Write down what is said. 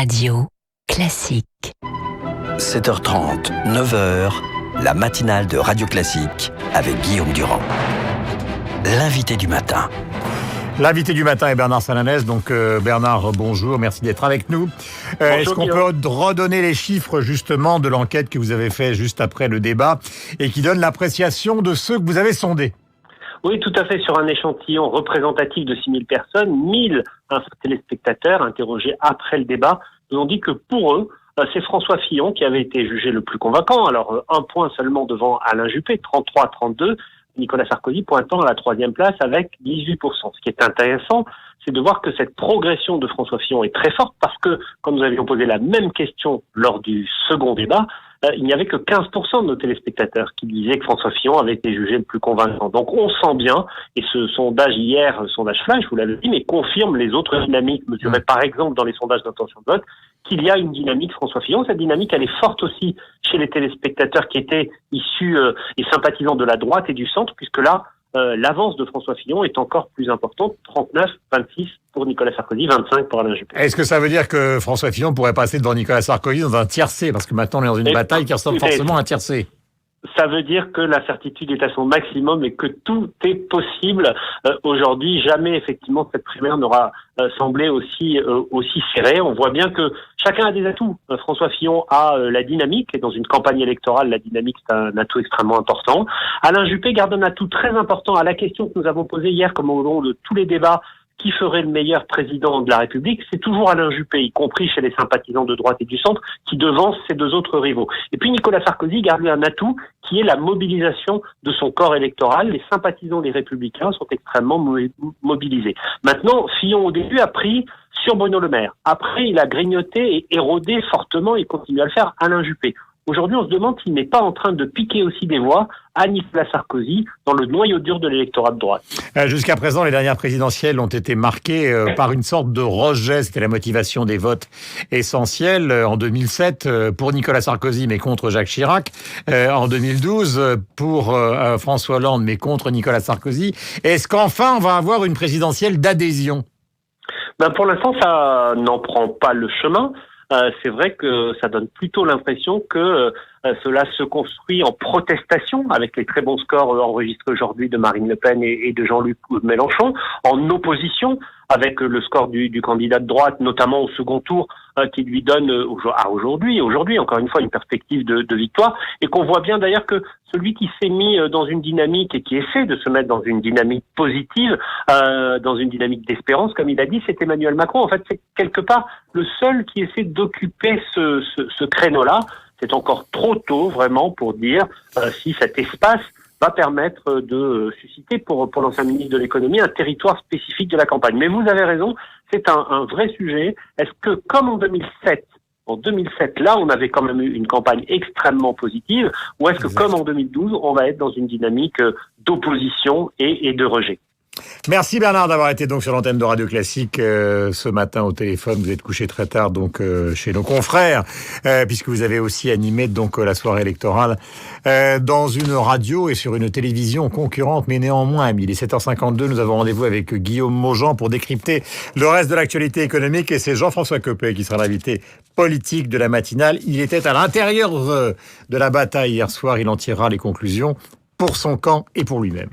Radio Classique. 7h30, 9h, la matinale de Radio Classique avec Guillaume Durand. L'invité du matin. L'invité du matin est Bernard Sananès. Donc Bernard, bonjour, merci d'être avec nous. Est-ce qu'on peut redonner les chiffres justement de l'enquête que vous avez fait juste après le débat et qui donne l'appréciation de ceux que vous avez sondés? Oui, tout à fait. Sur un échantillon représentatif de 6000 personnes, 1000 téléspectateurs interrogés après le débat nous ont dit que pour eux, c'est François Fillon qui avait été jugé le plus convaincant. Alors, un point seulement devant Alain Juppé, 33-32. Nicolas Sarkozy pointant à la troisième place avec 18%. Ce qui est intéressant, c'est de voir que cette progression de François Fillon est très forte parce que, quand nous avions posé la même question lors du second débat, il n'y avait que 15% de nos téléspectateurs qui disaient que François Fillon avait été jugé le plus convaincant. Donc on sent bien, et ce sondage hier, sondage flash, vous l'avez dit, mais confirme les autres dynamiques mesurées par exemple dans les sondages d'intention de vote, qu'il y a une dynamique François Fillon. Cette dynamique, elle est forte aussi chez les téléspectateurs qui étaient issus et sympathisants de la droite et du centre, puisque là, l'avance de François Fillon est encore plus importante, 39-26 pour Nicolas Sarkozy, 25 pour Alain Juppé. Est-ce que ça veut dire que François Fillon pourrait passer devant Nicolas Sarkozy dans un tiercé? Parce que maintenant on est dans une bataille qui ressemble forcément à un tiercé. Ça veut dire que la certitude est à son maximum et que tout est possible. Aujourd'hui, jamais effectivement cette primaire n'aura semblé aussi serrée. On voit bien que chacun a des atouts. François Fillon a la dynamique, et dans une campagne électorale, la dynamique c'est un atout extrêmement important. Alain Juppé garde un atout très important à la question que nous avons posée hier, comme au long de tous les débats. Qui ferait le meilleur président de la République? C'est toujours Alain Juppé, y compris chez les sympathisants de droite et du centre, qui devance ces deux autres rivaux. Et puis Nicolas Sarkozy garde un atout qui est la mobilisation de son corps électoral. Les sympathisants des Républicains sont extrêmement mobilisés. Maintenant, Fillon au début a pris sur Bruno Le Maire. Après, il a grignoté et érodé fortement, et continue à le faire, Alain Juppé. Aujourd'hui, on se demande s'il n'est pas en train de piquer aussi des voix à Nicolas Sarkozy dans le noyau dur de l'électorat de droite. Jusqu'à présent, les dernières présidentielles ont été marquées par une sorte de rejet. C'était la motivation des votes essentiels en 2007 pour Nicolas Sarkozy, mais contre Jacques Chirac. En 2012 pour François Hollande, mais contre Nicolas Sarkozy. Est-ce qu'enfin, on va avoir une présidentielle d'adhésion? Pour l'instant, ça n'en prend pas le chemin. C'est vrai que ça donne plutôt l'impression que cela se construit en protestation, avec les très bons scores enregistrés aujourd'hui de Marine Le Pen et de Jean-Luc Mélenchon, en opposition avec le score du candidat de droite, notamment au second tour, qui lui donne aujourd'hui encore une fois une perspective de victoire, et qu'on voit bien d'ailleurs que celui qui s'est mis dans une dynamique et qui essaie de se mettre dans une dynamique positive, dans une dynamique d'espérance, comme il a dit, c'est Emmanuel Macron. En fait, c'est quelque part le seul qui essaie d'occuper ce créneau-là. C'est encore trop tôt, vraiment, pour dire si cet espace va permettre de susciter pour l'ancien ministre de l'économie un territoire spécifique de la campagne. Mais vous avez raison, c'est un vrai sujet. Est-ce que, comme en 2007, là, on avait quand même eu une campagne extrêmement positive, ou est-ce que, comme en 2012, on va être dans une dynamique d'opposition et de rejet? Merci Bernard d'avoir été donc sur l'antenne de Radio Classique ce matin au téléphone. Vous êtes couché très tard donc chez nos confrères puisque vous avez aussi animé donc la soirée électorale dans une radio et sur une télévision concurrente, mais néanmoins amis. Il est 7h52, nous avons rendez-vous avec Guillaume Maujean pour décrypter le reste de l'actualité économique, et c'est Jean-François Copé qui sera l'invité politique de la matinale. Il était à l'intérieur de la bataille hier soir, il en tirera les conclusions pour son camp et pour lui-même.